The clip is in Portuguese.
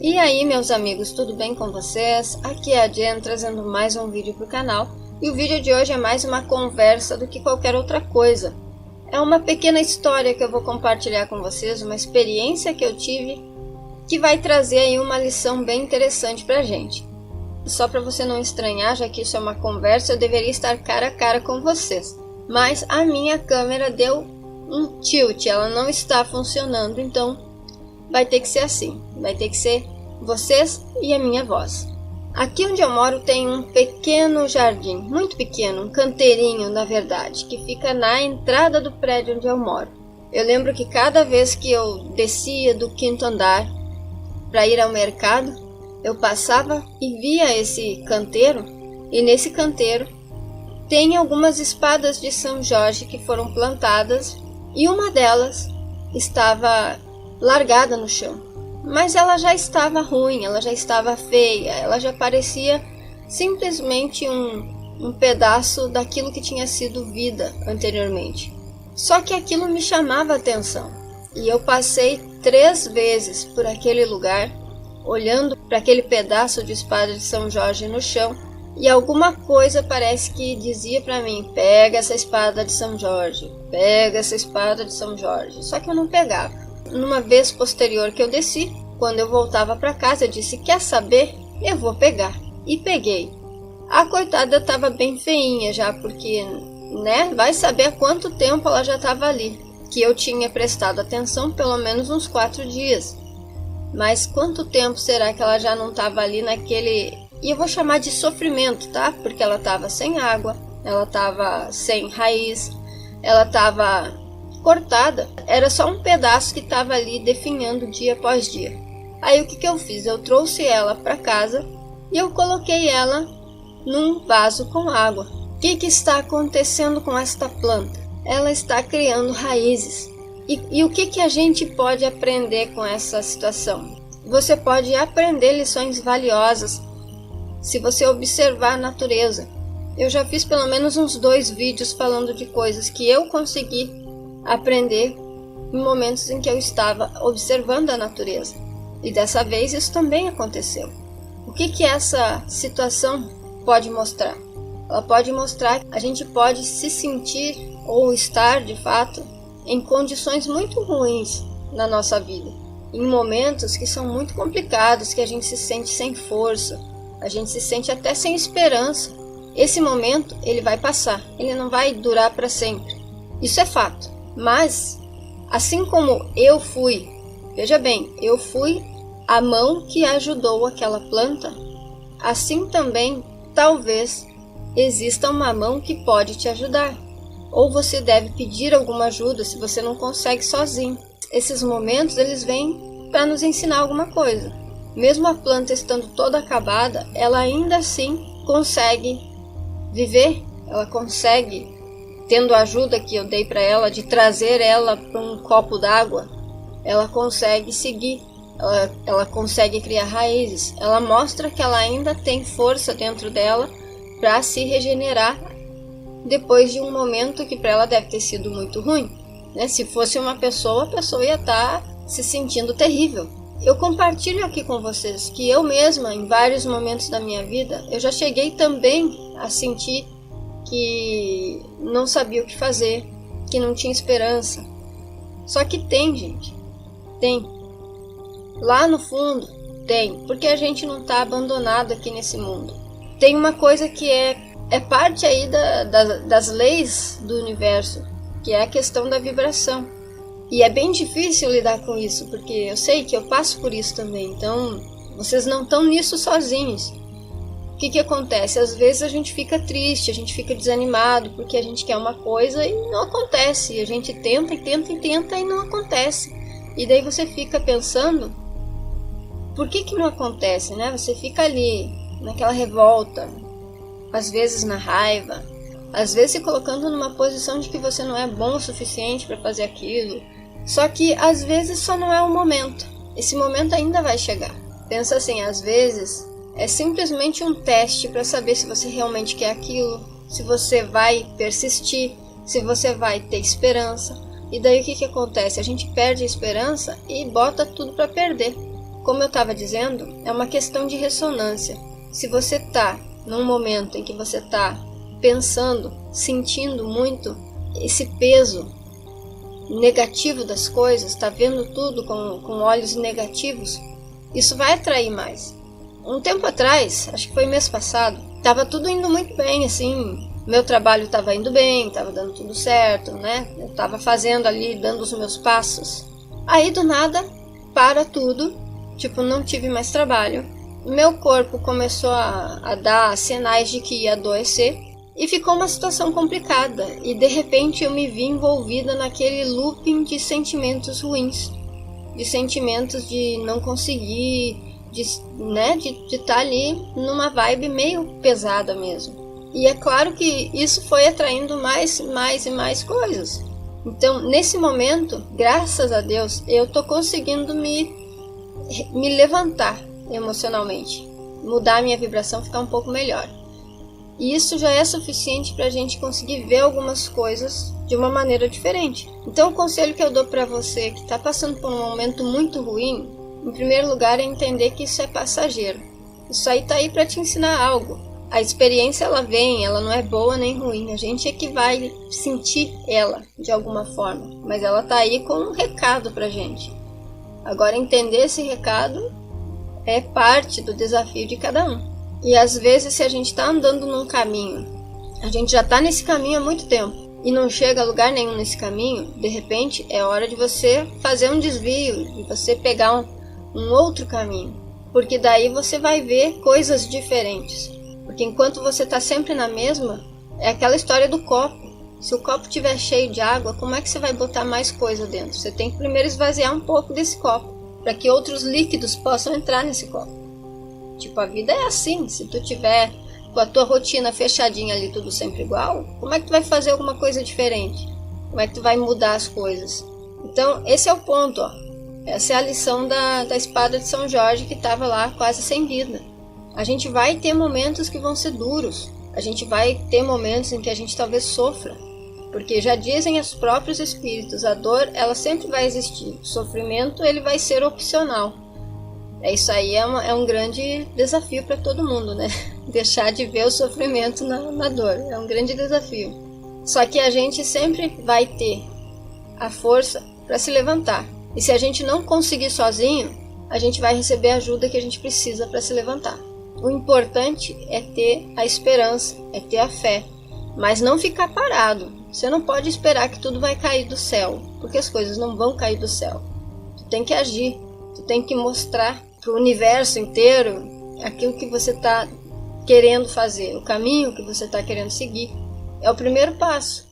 E aí, meus amigos, tudo bem com vocês? Aqui é a Jen trazendo mais um vídeo para o canal. E o vídeo de hoje é mais uma conversa do que qualquer outra coisa. É uma pequena história que eu vou compartilhar com vocês, uma experiência que eu tive que vai trazer aí uma lição bem interessante pra gente. Só para você não estranhar, já que isso é uma conversa, eu deveria estar cara a cara com vocês. Mas a minha câmera deu um tilt, ela não está funcionando, então vai ter que ser assim, vai ter que ser vocês e a minha voz. Aqui onde eu moro tem um pequeno jardim, muito pequeno, um canteirinho na verdade, que fica na entrada do prédio onde eu moro. Eu lembro que cada vez que eu descia do 5º andar para ir ao mercado, eu passava e via esse canteiro, e nesse canteiro tem algumas espadas de São Jorge que foram plantadas e uma delas estava largada no chão, mas ela já estava ruim, ela já estava feia, ela já parecia simplesmente um pedaço daquilo que tinha sido vida anteriormente. Só que aquilo me chamava a atenção e eu passei 3 vezes por aquele lugar, olhando para aquele pedaço de espada de São Jorge no chão, e alguma coisa parece que dizia para mim: pega essa espada de São Jorge, pega essa espada de São Jorge. Só que eu não pegava. Numa vez posterior que eu desci, quando eu voltava para casa, eu disse: quer saber? Eu vou pegar. E peguei. A coitada estava bem feinha já, porque, né, vai saber há quanto tempo ela já estava ali. Que eu tinha prestado atenção pelo menos uns 4 dias. Mas quanto tempo será que ela já não estava ali naquele... E eu vou chamar de sofrimento, tá? Porque ela estava sem água, ela estava sem raiz, ela estava cortada, era só um pedaço que estava ali definhando dia após dia. Aí o que eu fiz? Eu trouxe ela para casa e eu coloquei ela num vaso com água. O que está acontecendo com esta planta? Ela está criando raízes. E o que a gente pode aprender com essa situação? Você pode aprender lições valiosas se você observar a natureza. Eu já fiz pelo menos uns 2 vídeos falando de coisas que eu consegui aprender em momentos em que eu estava observando a natureza. E dessa vez isso também aconteceu. O que essa situação pode mostrar? Ela pode mostrar que a gente pode se sentir ou estar de fato em condições muito ruins na nossa vida, em momentos que são muito complicados, que a gente se sente sem força, a gente se sente até sem esperança. Esse momento ele vai passar, ele não vai durar para sempre. Isso é fato. Mas, assim como eu fui, veja bem, eu fui a mão que ajudou aquela planta, assim também, talvez, exista uma mão que pode te ajudar. Ou você deve pedir alguma ajuda se você não consegue sozinho. Esses momentos, eles vêm para nos ensinar alguma coisa. Mesmo a planta estando toda acabada, ela ainda assim consegue viver, ela consegue... Tendo a ajuda que eu dei para ela de trazer ela para um copo d'água, ela consegue seguir, ela consegue criar raízes. Ela mostra que ela ainda tem força dentro dela para se regenerar depois de um momento que para ela deve ter sido muito ruim, né? Se fosse uma pessoa, a pessoa ia estar se sentindo terrível. Eu compartilho aqui com vocês que eu mesma, em vários momentos da minha vida, eu já cheguei também a sentir que não sabia o que fazer, que não tinha esperança. Só que tem, gente, tem. Lá no fundo, tem, porque a gente não está abandonado aqui nesse mundo. Tem uma coisa que é parte aí das leis do universo, que é a questão da vibração. E é bem difícil lidar com isso, porque eu sei que eu passo por isso também, então vocês não estão nisso sozinhos. O que acontece? Às vezes a gente fica triste, a gente fica desanimado porque a gente quer uma coisa e não acontece. A gente tenta e não acontece. E daí você fica pensando, por que não acontece, né? Você fica ali, naquela revolta, às vezes na raiva, às vezes se colocando numa posição de que você não é bom o suficiente para fazer aquilo. Só que às vezes só não é o momento. Esse momento ainda vai chegar. Pensa assim, às vezes... é simplesmente um teste para saber se você realmente quer aquilo, se você vai persistir, se você vai ter esperança. E daí o que acontece? A gente perde a esperança e bota tudo para perder. como eu estava dizendo, é uma questão de ressonância. Se você está num momento em que você está pensando, sentindo muito esse peso negativo das coisas, está vendo tudo com olhos negativos, isso vai atrair mais. Um tempo atrás, acho que foi mês passado, estava tudo indo muito bem, assim, meu trabalho estava indo bem, estava dando tudo certo, né? Eu estava fazendo ali, dando os meus passos. Aí do nada, para tudo, tipo, não tive mais trabalho. Meu corpo começou a dar sinais de que ia adoecer e ficou uma situação complicada. E de repente eu me vi envolvida naquele looping de sentimentos ruins, de sentimentos de não conseguir, de estar ali numa vibe meio pesada mesmo. E é claro que isso foi atraindo mais e mais coisas. Então, nesse momento, graças a Deus, eu tô conseguindo me levantar emocionalmente, mudar a minha vibração, ficar um pouco melhor. E isso já é suficiente para a gente conseguir ver algumas coisas de uma maneira diferente. Então, o conselho que eu dou para você que está passando por um momento muito ruim, em primeiro lugar, é entender que isso é passageiro. Isso aí tá aí para te ensinar algo. A experiência, ela vem, ela não é boa nem ruim, a gente é que vai sentir ela de alguma forma, mas ela tá aí com um recado pra gente. Agora, entender esse recado é parte do desafio de cada um. E às vezes, se a gente tá andando num caminho, a gente já tá nesse caminho há muito tempo e não chega a lugar nenhum nesse caminho, de repente é hora de você fazer um desvio, de você pegar um outro caminho, porque daí você vai ver coisas diferentes. Porque enquanto você está sempre na mesma, é aquela história do copo. Se o copo estiver cheio de água, como é que você vai botar mais coisa dentro? Você tem que primeiro esvaziar um pouco desse copo, para que outros líquidos possam entrar nesse copo. Tipo, a vida é assim. Se tu tiver com a tua rotina fechadinha ali, tudo sempre igual, como é que tu vai fazer alguma coisa diferente? Como é que tu vai mudar as coisas? Então, esse é o ponto, ó. Essa é a lição da espada de São Jorge, que estava lá quase sem vida. A gente vai ter momentos que vão ser duros, a gente vai ter momentos em que a gente talvez sofra, porque já dizem os próprios espíritos, a dor ela sempre vai existir, o sofrimento ele vai ser opcional. Isso aí é um grande desafio para todo mundo, né? Deixar de ver o sofrimento na dor, é um grande desafio. Só que a gente sempre vai ter a força para se levantar, e se a gente não conseguir sozinho, a gente vai receber a ajuda que a gente precisa para se levantar. O importante é ter a esperança, é ter a fé, mas não ficar parado. Você não pode esperar que tudo vai cair do céu, porque as coisas não vão cair do céu. Tu tem que agir, tu tem que mostrar para o universo inteiro aquilo que você está querendo fazer, o caminho que você está querendo seguir. É o primeiro passo.